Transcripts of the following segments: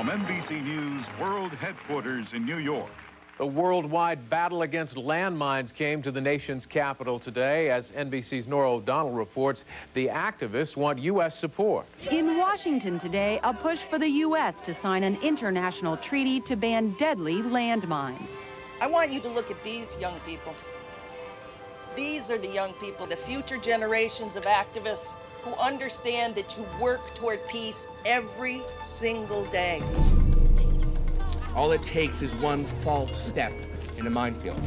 From NBC News World Headquarters in New York. The worldwide battle against landmines came to the nation's capital today. As NBC's Nora O'Donnell reports, the activists want U.S. support. In Washington today, a push for the U.S. to sign an international treaty to ban deadly landmines. I want you to look at these young people. These are the young people, the future generations of activists who understand that you work toward peace every single day. All it takes is one false step in a minefield.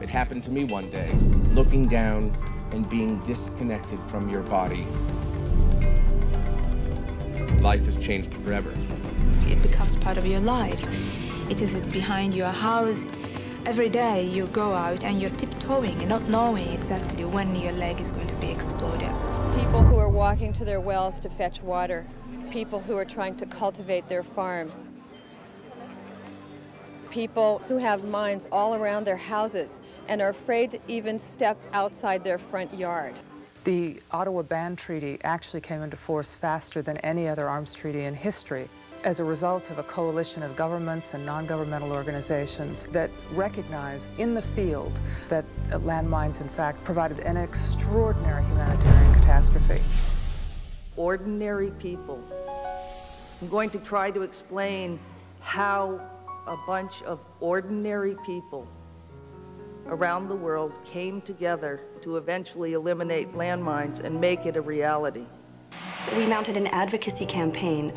It happened to me one day, looking down and being disconnected from your body. Life has changed forever. It becomes part of your life. It is behind your house. Every day you go out and you're tiptoeing and not knowing exactly when your leg is going to be exploded. People who are walking to their wells to fetch water, people who are trying to cultivate their farms, people who have mines all around their houses and are afraid to even step outside their front yard. The Ottawa Ban Treaty actually came into force faster than any other arms treaty in history as a result of a coalition of governments and non-governmental organizations that recognized in the field that landmines, in fact, provided an extraordinary humanitarian catastrophe. Ordinary people. I'm going to try to explain how a bunch of ordinary people around the world came together to eventually eliminate landmines and make it a reality. We mounted an advocacy campaign.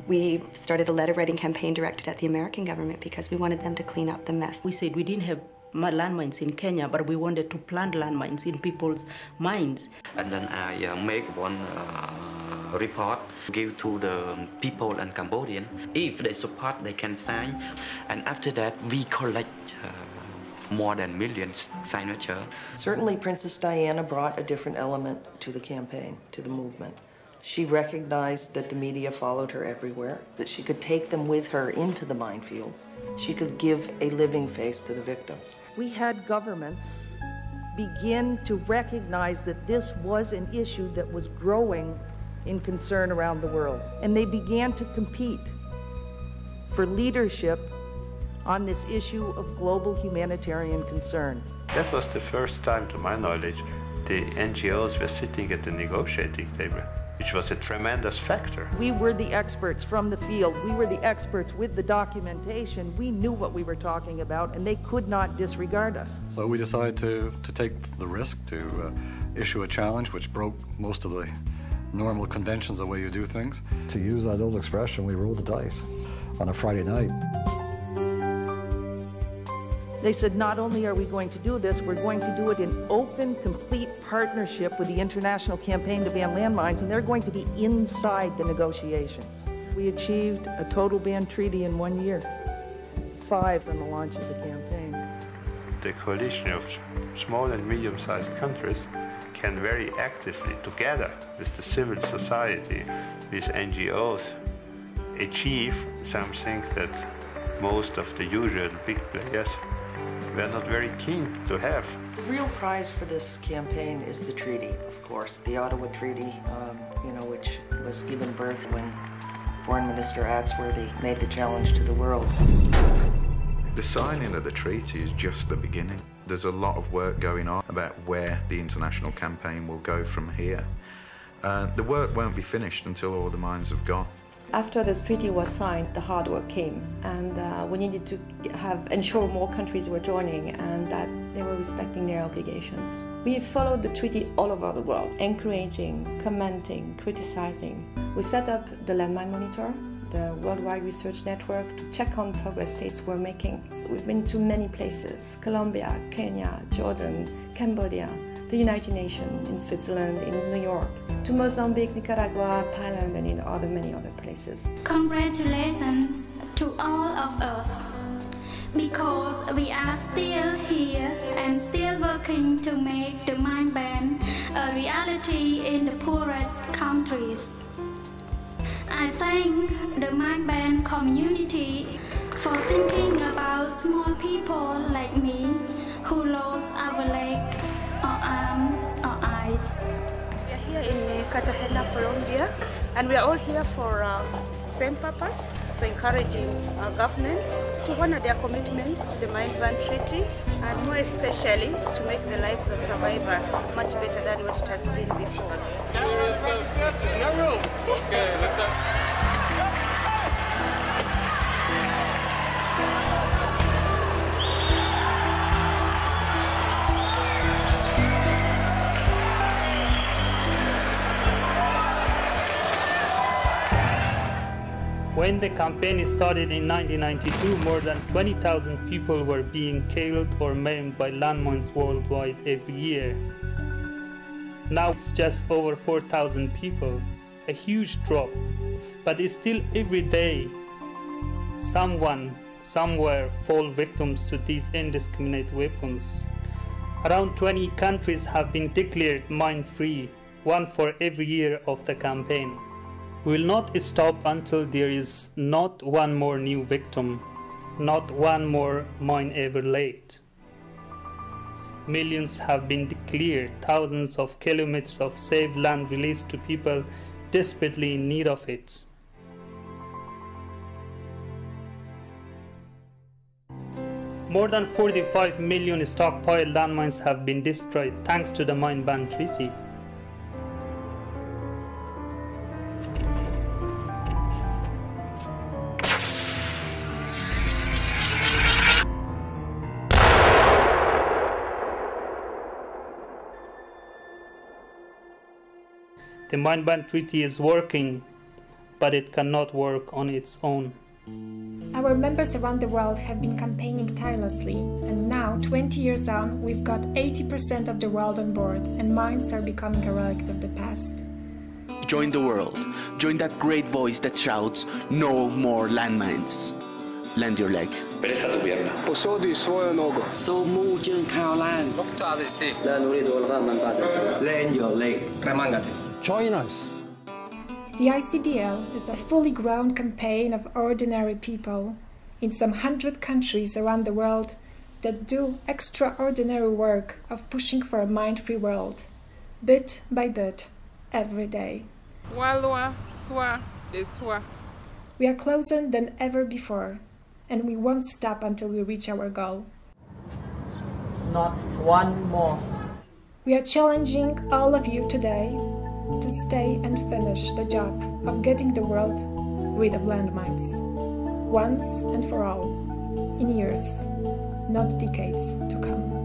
We started a letter-writing campaign directed at the American government because we wanted them to clean up the mess. We said we didn't have landmines in Kenya, but we wanted to plant landmines in people's minds. And then I make one report, give to the people in Cambodia. If they support, they can sign. And after that, we collect more than millions signatures. Certainly, Princess Diana brought a different element to the campaign, to the movement. She recognized that the media followed her everywhere, that she could take them with her into the minefields. She could give a living face to the victims. We had governments begin to recognize that this was an issue that was growing in concern around the world. And they began to compete for leadership on this issue of global humanitarian concern. That was the first time, to my knowledge, the NGOs were sitting at the negotiating table, which was a tremendous factor. We were the experts from the field. We were the experts with the documentation. We knew what we were talking about, and they could not disregard us. So we decided to take the risk to issue a challenge which broke most of the normal conventions of the way you do things. To use that old expression, we rolled the dice on a Friday night. They said, not only are we going to do this, we're going to do it in open, complete partnership with the International Campaign to Ban Landmines, and they're going to be inside the negotiations. We achieved a total ban treaty in 1 year, 5 from the launch of the campaign. The coalition of small and medium-sized countries can very actively, together with the civil society, with NGOs, achieve something that most of the usual big players were not very keen to have. The real prize for this campaign is the treaty, of course, the Ottawa Treaty, which was given birth when Foreign Minister Axworthy made the challenge to the world. The signing of the treaty is just the beginning. There's a lot of work going on about where the international campaign will go from here. The work won't be finished until all the mines have gone. After this treaty was signed, the hard work came, and we needed to ensure more countries were joining and that they were respecting their obligations. We followed the treaty all over the world, encouraging, commenting, criticizing. We set up the Landmine Monitor, the worldwide research network, to check on progress states were making. We've been to many places: Colombia, Kenya, Jordan, Cambodia, the United Nations, in Switzerland, in New York, to Mozambique, Nicaragua, Thailand, and in many other places. Congratulations to all of us, because we are still here and still working to make the mine ban a reality in the poorest countries. I thank the mine ban community for thinking about small people like me who lost our legs or arms or eyes. We are here in Cartagena, Colombia, and we are all here for same purpose, for encouraging our governments to honor their commitments to the Mind Ban Treaty, and more especially to make the lives of survivors much better than what it has been before. Okay, let's go. When the campaign started in 1992, more than 20,000 people were being killed or maimed by landmines worldwide every year. Now it's just over 4,000 people, a huge drop, but it's still every day someone, somewhere fall victims to these indiscriminate weapons. Around 20 countries have been declared mine-free, one for every year of the campaign. We will not stop until there is not one more new victim, not one more mine ever laid. Millions have been declared, thousands of kilometers of safe land released to people desperately in need of it. More than 45 million stockpile landmines have been destroyed thanks to the Mine Ban Treaty. The Mine Ban Treaty is working, but it cannot work on its own. Our members around the world have been campaigning tirelessly, and now, 20 years on, we've got 80% of the world on board, and mines are becoming a relic of the past. Join the world. Join that great voice that shouts, "No more landmines." Lend your leg. Presta tu pierna. قصادي شوية نوجو. So move your cow land. لا نريد ألغاء من بعد. Lend your leg. Remangate. Join us. The ICBL is a fully grown campaign of ordinary people in some 100 countries around the world that do extraordinary work of pushing for a mind-free world, bit by bit, every day. We are closer than ever before, and we won't stop until we reach our goal. Not one more. We are challenging all of you today to stay and finish the job of getting the world rid of landmines, once and for all, in years, not decades to come.